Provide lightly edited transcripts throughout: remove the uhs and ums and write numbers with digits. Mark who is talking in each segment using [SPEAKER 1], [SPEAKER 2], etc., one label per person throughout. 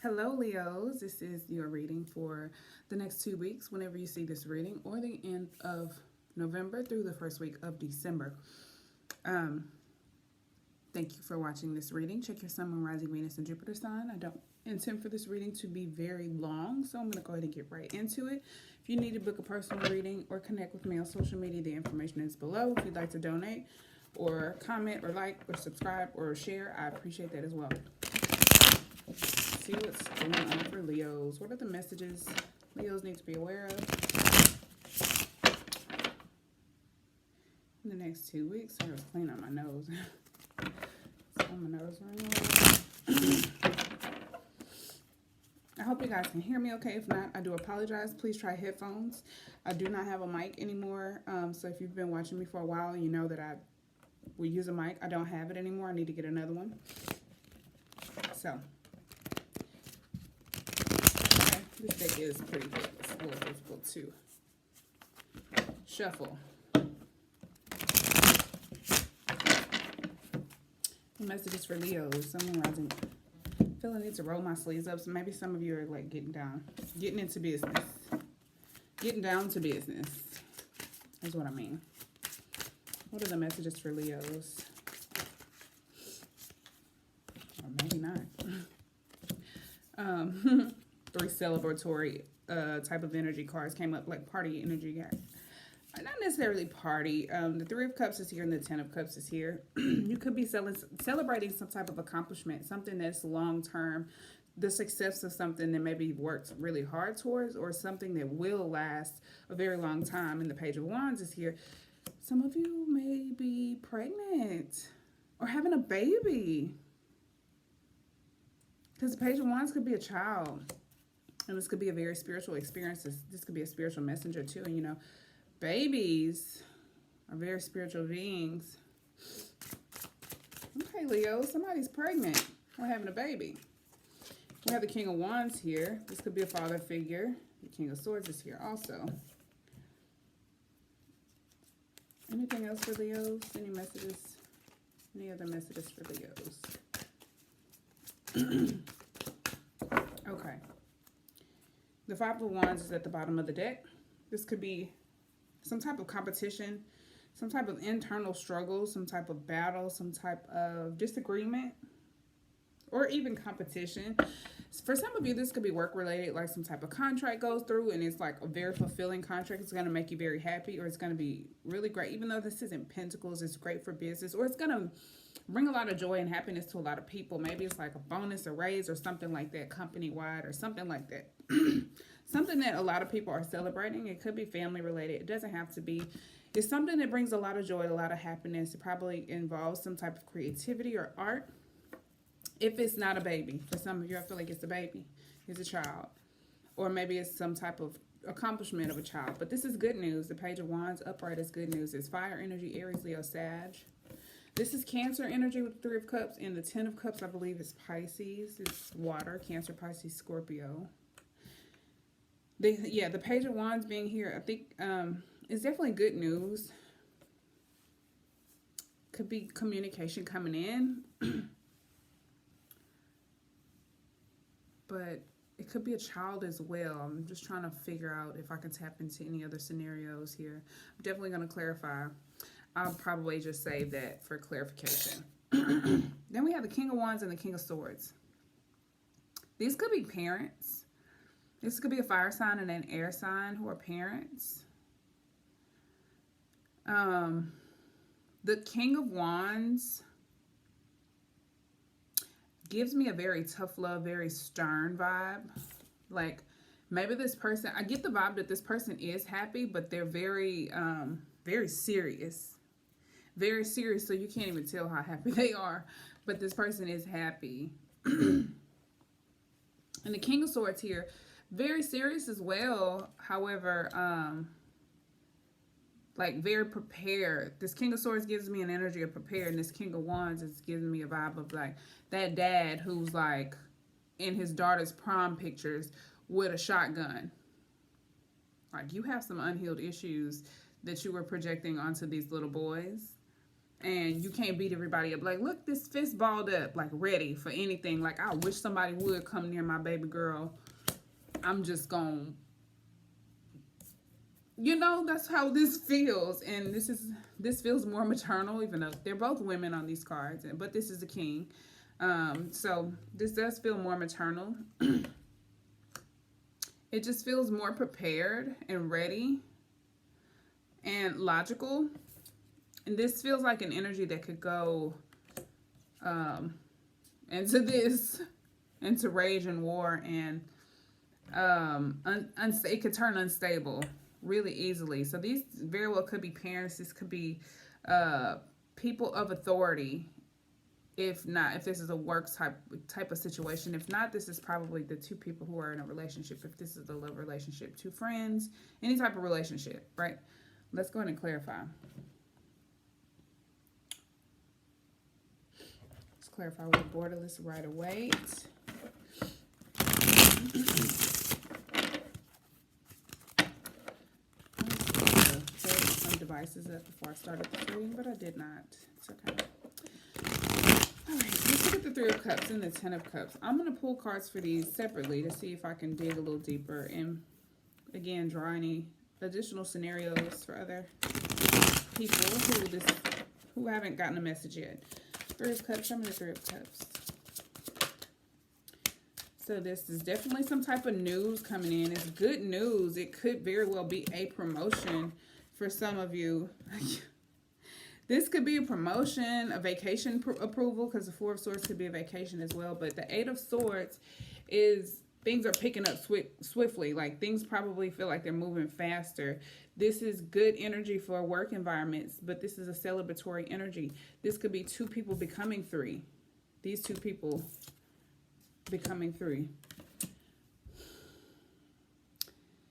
[SPEAKER 1] Hello, Leos. This is your reading for the next 2 weeks, whenever you see this reading, or the end of November through the first week of December. Um, Thank you for watching this reading. Check your Sun, Moon, Rising, Venus, and Jupiter sign. I don't intend for this reading to be very long, so I'm going to go ahead and get right into it. If you need to book a personal reading or connect with me on social media, the information is below. If you'd like to donate or comment or like or subscribe or share, I appreciate that as well. See what's going on for Leos. What are the messages Leos need to be aware of in the next 2 weeks? I was cleaning up my nose. My nose running. I hope you guys can hear me okay. If not, I do apologize. Please try headphones. I do not have a mic anymore. So if you've been watching me for a while, you know that I will use a mic. I don't have it anymore. I need to get another one. So, okay, this deck is pretty good. It's a little difficult to shuffle. Messages for Leos. Someone rising. I feel I need to roll my sleeves up. So maybe some of you are like getting into business. Getting down to business is what I mean. What are the messages for Leos? Or maybe not. 3 celebratory type of energy cards came up, like party energy, guys. Not necessarily party. The 3 of Cups is here and the 10 of Cups is here. You could be celebrating some type of accomplishment, something that's long-term, the success of something that maybe you've worked really hard towards, or something that will last a very long time. And the Page of Wands is here. Some of you may be pregnant or having a baby. Because the Page of Wands could be a child. And this could be a very spiritual experience. This could be a spiritual messenger too. And you know, babies are very spiritual beings. Okay, Leo, somebody's pregnant or having a baby. We have the King of Wands here. This could be a father figure. The King of Swords is here also. Anything else for Leos? Any messages? Any other messages for Leos? Okay. The 5 of Wands is at the bottom of the deck. This could be some type of competition, some type of internal struggle, some type of battle, some type of disagreement, or even competition. For some of you, this could be work related, like some type of contract goes through and it's like a very fulfilling contract. It's going to make you very happy, or it's going to be really great. Even though this isn't Pentacles, it's great for business, or it's going to bring a lot of joy and happiness to a lot of people. Maybe it's like a bonus, a raise, or something like that, company-wide, or something like that. Something that a lot of people are celebrating. It could be family related. It doesn't have to be. It's something that brings a lot of joy, a lot of happiness. It probably involves some type of creativity or art. If it's not a baby, for some of you, I feel like it's a baby. It's a child. Or maybe it's some type of accomplishment of a child. But this is good news. The Page of Wands upright is good news. It's fire energy, Aries, Leo, Sag. This is Cancer energy with the 3 of Cups. And the 10 of Cups, I believe, is Pisces. It's water, Cancer, Pisces, Scorpio. The Page of Wands being here, I think, is definitely good news. Could be communication coming in. But it could be a child as well. I'm just trying to figure out if I can tap into any other scenarios here. I'm definitely going to clarify. I'll probably just save that for clarification. Then we have the King of Wands and the King of Swords. These could be parents. This could be a fire sign and an air sign who are parents. The King of Wands gives me a very tough love, very stern vibe. Like, maybe this person, I get the vibe that this person is happy, but they're very, very serious. Very serious, so you can't even tell how happy they are. But this person is happy. And the King of Swords here, very serious as well. However, like very prepared. This King of Swords gives me an energy of prepared, and this King of Wands is giving me a vibe of like that dad who's like in his daughter's prom pictures with a shotgun. Like, you have some unhealed issues that you were projecting onto these little boys. and you can't beat everybody up. Like, look, this fist balled up, like ready for anything. Like, I wish somebody would come near my baby girl. I'm just gonna, you know, that's how this feels. And this feels more maternal, even though they're both women on these cards, but this is the king. So this does feel more maternal. It just feels more prepared and ready and logical. And this feels like an energy that could go into rage and war, and it could turn unstable really easily. So these very well could be parents. This could be people of authority. If this is a work type of situation. If not, this is probably the two people who are in a relationship. If this is a love relationship, two friends, any type of relationship, right? Let's go ahead and clarify. Let's clarify with the borderless Rider-Waite. Some devices up before I started the reading, but I did not. It's okay. Alright, let's look at the Three of Cups and the Ten of Cups. I'm going to pull cards for these separately to see if I can dig a little deeper and, again, draw any additional scenarios for other people who haven't gotten a message yet. Three of Cups, show me the Three of Cups. So this is definitely some type of news coming in. It's good news. It could very well be a promotion for some of you. This could be a promotion, a vacation approval, because the Four of Swords could be a vacation as well. But the Eight of Swords is things are picking up swiftly. Like, things probably feel like they're moving faster. This is good energy for work environments, but this is a celebratory energy. This could be two people becoming three. These two people becoming three.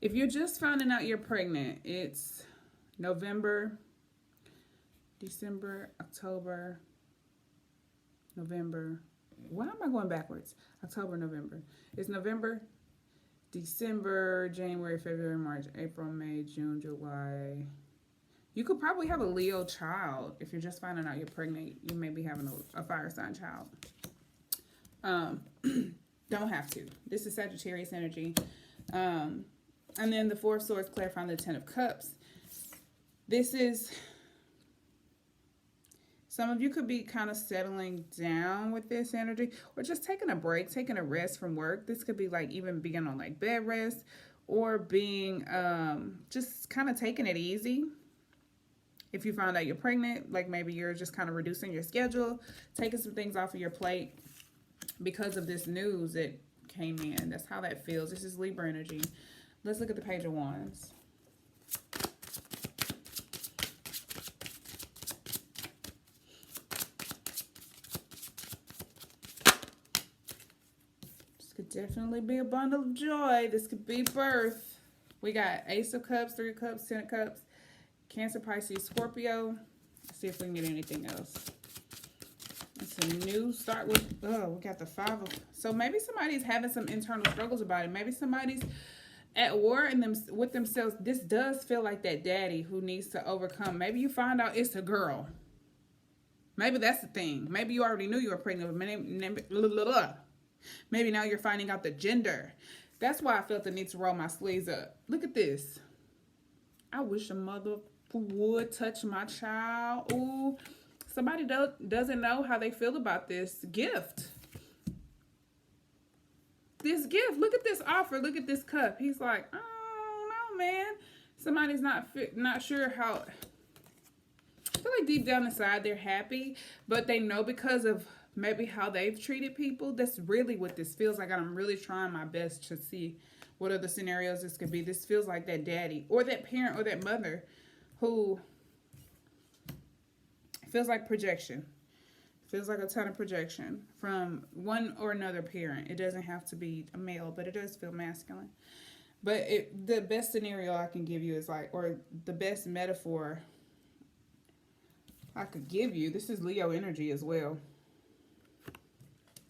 [SPEAKER 1] If you're just finding out you're pregnant, it's November, December, October, November. Why am I going backwards? October, November. It's November, December, January, February, March, April, May, June, July. You could probably have a Leo child. If you're just finding out you're pregnant, you may be having a fire sign child. Don't have to. This is Sagittarius energy. And then the Four of Swords clarifying the Ten of Cups. This is... Some of you could be kind of settling down with this energy, or just taking a break, taking a rest from work. This could be like even being on like bed rest, or being just kind of taking it easy. If you find out you're pregnant, like maybe you're just kind of reducing your schedule, taking some things off of your plate because of this news that came in. That's how that feels. This is Libra energy. Let's look at the Page of Wands. Could definitely be a bundle of joy. This could be birth. We got Ace of Cups, Three of Cups, Ten of Cups, Cancer, Pisces, Scorpio. Let's see if we can get anything else. It's a new start with, oh, we got the Five of, so maybe somebody's having some internal struggles about it. Maybe somebody's at war with themselves. This does feel like that daddy who needs to overcome. Maybe you find out it's a girl. Maybe that's the thing. Maybe you already knew you were pregnant, but maybe now you're finding out the gender. That's why I felt the need to roll my sleeves up. Look at this. I wish a mother would touch my child. Ooh, somebody doesn't know how they feel about this gift. This gift. Look at this offer. Look at this cup. He's like, I don't know, man. Somebody's not sure how. I feel like deep down inside they're happy, but they know because of maybe how they've treated people. That's really what this feels like. I'm really trying my best to see what other scenarios this could be. This feels like that daddy or that parent or that mother who feels like projection. Feels like a ton of projection from one or another parent. It doesn't have to be a male, but it does feel masculine. But the best scenario I can give you is like, or the best metaphor I could give you, this is Leo energy as well.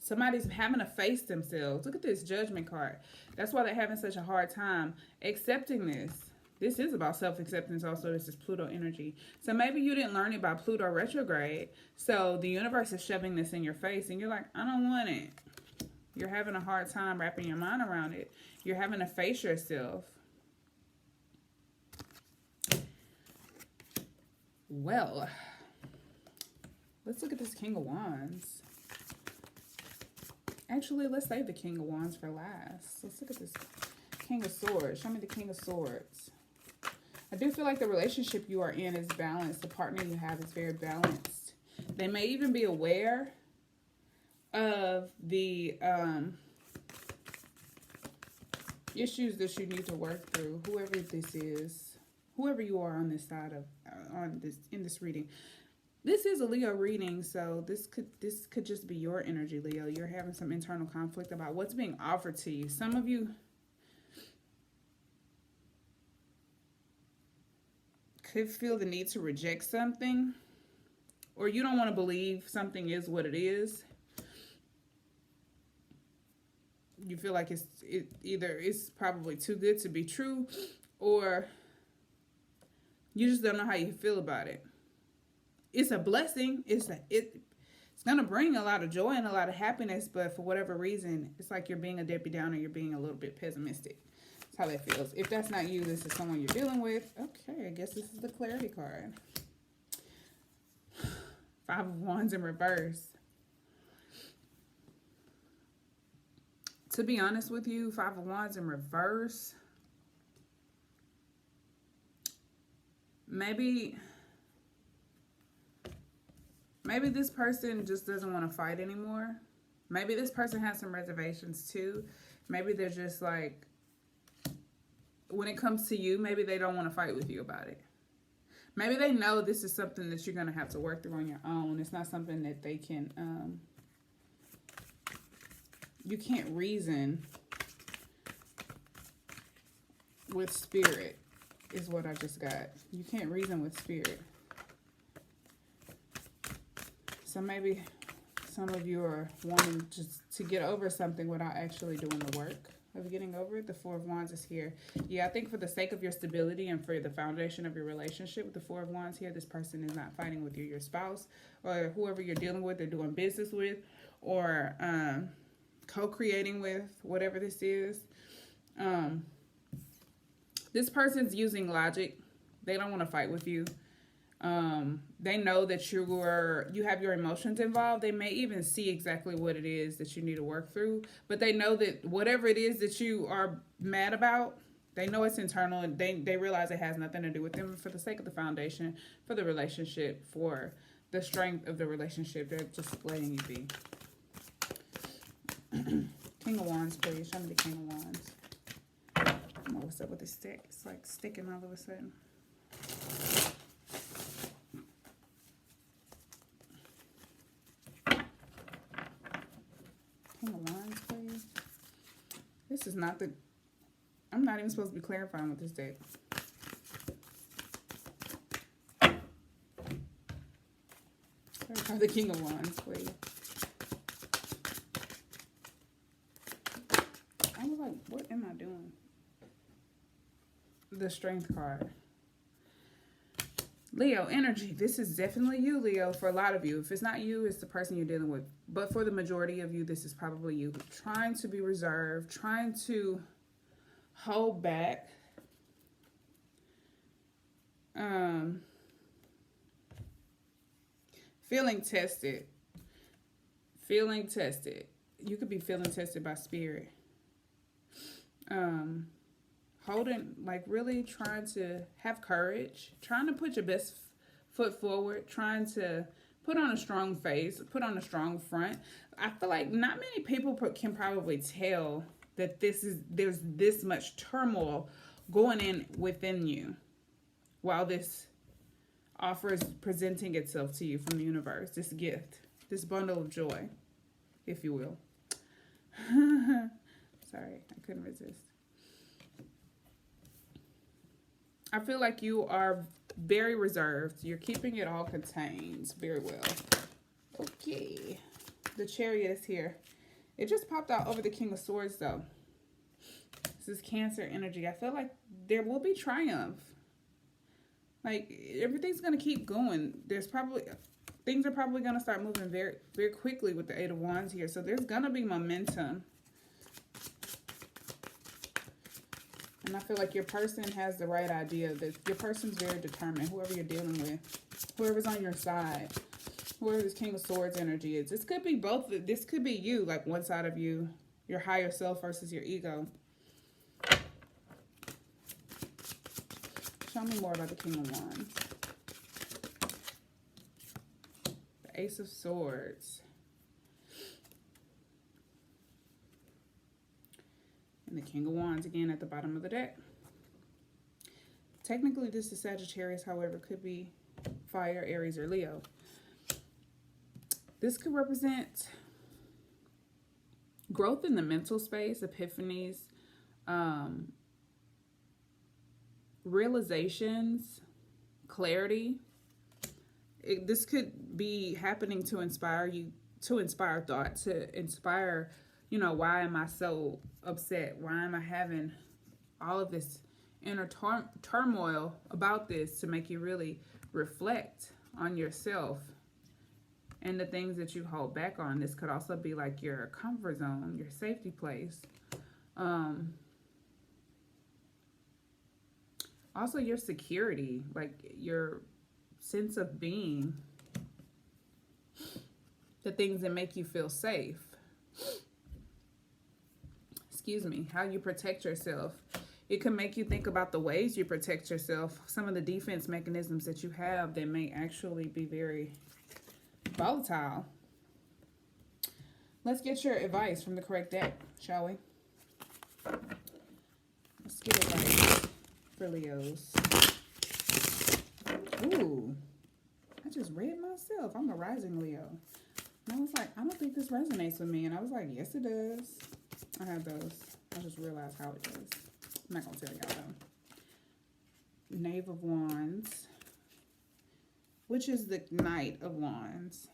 [SPEAKER 1] Somebody's having to face themselves. Look at this Judgment card. That's why they're having such a hard time accepting this. This is about self-acceptance also. This is Pluto energy. So maybe you didn't learn it by Pluto retrograde. So the universe is shoving this in your face and you're like, I don't want it. You're having a hard time wrapping your mind around it. You're having to face yourself. Well, let's look at this King of Wands. Actually, let's save the King of Wands for last. Let's look at this King of Swords. Show me the King of Swords. I do feel like the relationship you are in is balanced. The partner you have is very balanced. They may even be aware of the issues that you need to work through. Whoever this is, whoever you are on this side of in this reading. This is a Leo reading, so this could just be your energy, Leo. You're having some internal conflict about what's being offered to you. Some of you could feel the need to reject something, or you don't want to believe something is what it is. You feel like either it's probably too good to be true, or you just don't know how you feel about it. It's a blessing. It's gonna bring a lot of joy and a lot of happiness, but for whatever reason, it's like you're being a Debbie Downer. You're being a little bit pessimistic. How that feels. If that's not you, this is someone you're dealing with. Okay, I guess this is the clarity card. 5 of Wands in reverse. To be honest with you, 5 of Wands in reverse. Maybe this person just doesn't want to fight anymore. Maybe this person has some reservations too. Maybe they're just like, when it comes to you, maybe they don't want to fight with you about it. Maybe they know this is something that you're going to have to work through on your own. It's not something that they can, you can't reason with spirit, is what I just got. You can't reason with spirit. So maybe some of you are wanting just to get over something without actually doing the work of getting over it. The 4 of Wands is here. Yeah, I think for the sake of your stability and for the foundation of your relationship with the 4 of Wands here, this person is not fighting with you, your spouse, or whoever you're dealing with or doing business with, or co-creating with, whatever this is. This person's using logic. They don't want to fight with you. They know that you have your emotions involved. They may even see exactly what it is that you need to work through, but they know that whatever it is that you are mad about, they know it's internal, and they realize it has nothing to do with them. For the sake of the foundation, for the relationship, for the strength of the relationship, they're just letting you be. King of Wands, please. Show me the King of Wands. I don't know what's up with this stick. It's like sticking all of a sudden. King of Wands, please. This is not the... I'm not even supposed to be clarifying with this deck. Clarify the King of Wands, please. I was like, what am I doing? The Strength card. Leo energy. This is definitely you, Leo, for a lot of you. If it's not you, it's the person you're dealing with. But for the majority of you, this is probably you. Trying to be reserved, trying to hold back. Feeling tested. Feeling tested. You could be feeling tested by spirit. Holding, like really trying to have courage, trying to put your best foot forward, trying to put on a strong face, put on a strong front. I feel like not many people can probably tell that there's this much turmoil going in within you while this offer is presenting itself to you from the universe, this gift, this bundle of joy, if you will. Sorry, I couldn't resist. I feel like you are very reserved. You're keeping it all contained very well. Okay. The Chariot is here. It just popped out over the King of Swords, though. This is Cancer energy. I feel like there will be triumph. Like, everything's going to keep going. Things are probably going to start moving very, very quickly with the Eight of Wands here. So there's going to be momentum. And I feel like your person has the right idea. That your person's very determined. Whoever you're dealing with, whoever's on your side, whoever this King of Swords energy is. This could be both. This could be you, like one side of you, your higher self versus your ego. Show me more about the King of Wands. The Ace of Swords. And the King of Wands again at the bottom of the deck. Technically, this is Sagittarius, however, could be Fire, Aries, or Leo. This could represent growth in the mental space, epiphanies, realizations, clarity. This could be happening to inspire you, to inspire thought, to inspire, you know, why am I so upset? Why am I having all of this inner turmoil about this, to make you really reflect on yourself and the things that you hold back on. This could also be like your comfort zone, your safety place. Also your security, like your sense of being, the things that make you feel safe. Excuse me, how you protect yourself. It can make you think about the ways you protect yourself, some of the defense mechanisms that you have that may actually be very volatile. Let's get your advice from the correct deck, shall we? Let's get advice for Leos. Ooh, I just read myself. I'm a rising Leo. And I was like, I don't think this resonates with me. And I was like, yes, it does. I have those. I just realized how it does. I'm not going to tell y'all though. Knave of Wands, which is the Knight of Wands.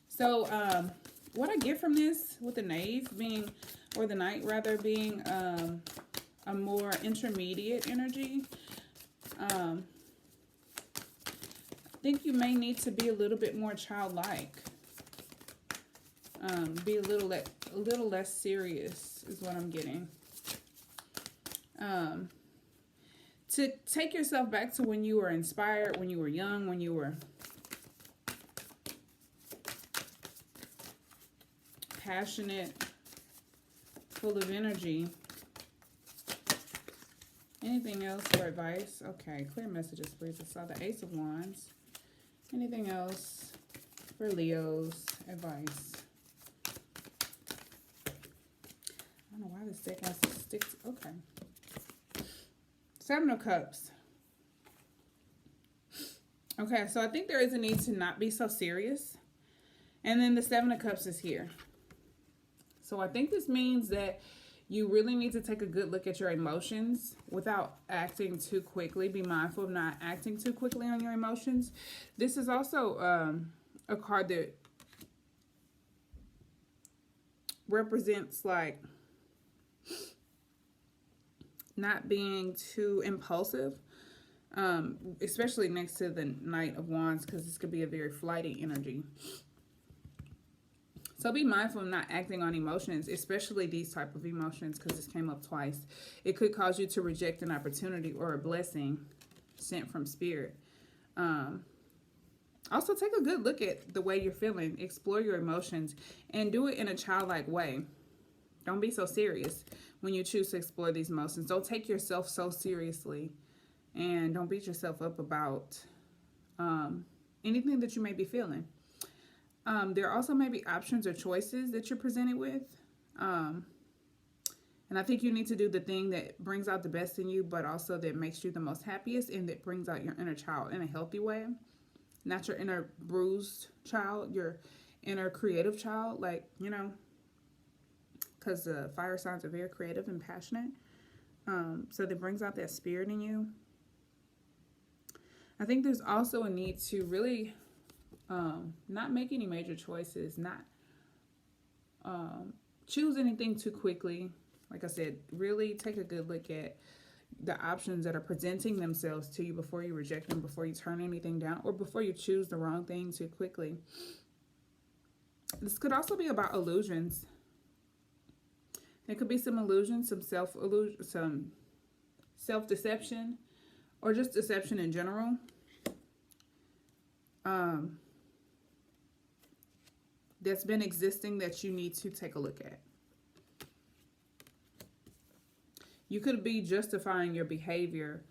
[SPEAKER 1] So, what I get from this, with the Knave being, or the Knight rather, being a more intermediate energy, I think you may need to be a little bit more childlike. Be a little less serious is what I'm getting. To take yourself back to when you were inspired, when you were young, when you were passionate, full of energy. Anything else for advice? Okay, clear messages, please. I saw the Ace of Wands. Anything else for Leo's advice? I don't know why this deck has to stick to, okay. Seven of Cups. Okay, so I think there is a need to not be so serious. And then the Seven of Cups is here. So I think this means that you really need to take a good look at your emotions without acting too quickly. Be mindful of not acting too quickly on your emotions. This is also a card that represents like not being too impulsive, especially next to the Knight of Wands, because this could be a very flighty energy. So be mindful of not acting on emotions, especially these type of emotions, because this came up twice. It could cause you to reject an opportunity or a blessing sent from spirit. Also, take a good look at the way you're feeling. Explore your emotions and do it in a childlike way. Don't be so serious when you choose to explore these emotions. Don't take yourself so seriously, and don't beat yourself up about anything that you may be feeling. There also may be options or choices that you're presented with. And I think you need to do the thing that brings out the best in you, but also that makes you the most happiest and that brings out your inner child in a healthy way. Not your inner bruised child, your inner creative child, like, you know, because the fire signs are very creative and passionate. So that brings out that spirit in you. I think there's also a need to really not make any major choices, not choose anything too quickly. Like I said, really take a good look at the options that are presenting themselves to you before you reject them, before you turn anything down, or before you choose the wrong thing too quickly. This could also be about illusions. There could be some illusions, some self-deception, or just deception in general. That's been existing that you need to take a look at. You could be justifying your behavior,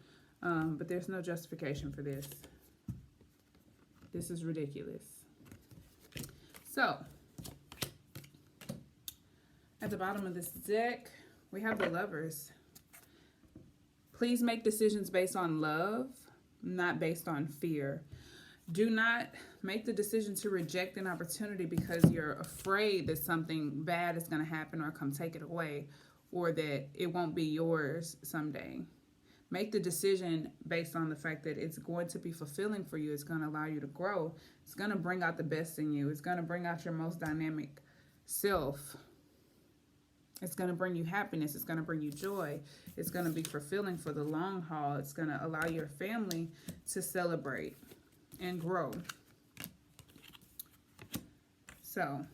[SPEAKER 1] but there's no justification for this. This is ridiculous. So, at the bottom of this deck, we have the Lovers. Please make decisions based on love, not based on fear. Do not make the decision to reject an opportunity because you're afraid that something bad is going to happen or come take it away, or that it won't be yours someday. Make the decision based on the fact that it's going to be fulfilling for you. It's going to allow you to grow. It's going to bring out the best in you. It's going to bring out your most dynamic self. It's going to bring you happiness. It's going to bring you joy. It's going to be fulfilling for the long haul. It's going to allow your family to celebrate and grow. So,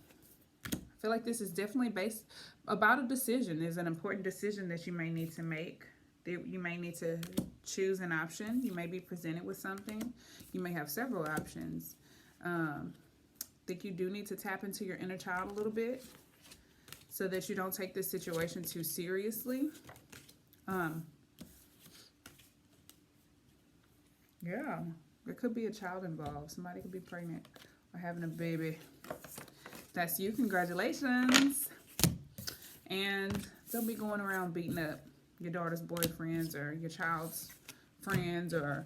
[SPEAKER 1] I feel like this is definitely based about a decision. There's an important decision that you may need to make. You may need to choose an option. You may be presented with something. You may have several options. I think you do need to tap into your inner child a little bit so that you don't take this situation too seriously. Yeah, there could be a child involved. Somebody could be pregnant or having a baby. That's you. Congratulations. And they'll be going around beating up your daughter's boyfriends or your child's friends, or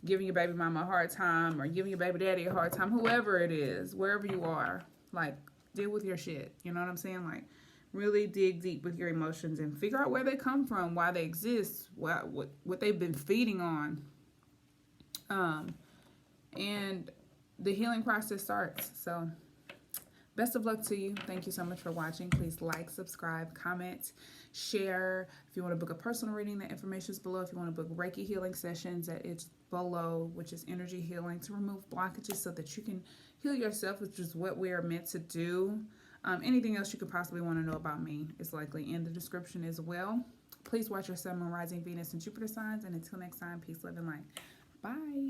[SPEAKER 1] giving your baby mama a hard time, or giving your baby daddy a hard time. Whoever it is, wherever you are, like, deal with your shit. You know what I'm saying? Like, really dig deep with your emotions and figure out where they come from, why they exist, what they've been feeding on. And the healing process starts. So, best of luck to you. Thank you so much for watching. Please like, subscribe, comment, share. If you want to book a personal reading, the information is below. If you want to book Reiki Healing sessions, it's below, which is energy healing to remove blockages so that you can heal yourself, which is what we are meant to do. Anything else you could possibly want to know about me is likely in the description as well. Please watch your Sun, Moon, Rising, Venus, and Jupiter signs. And until next time, peace, love, and light. Bye.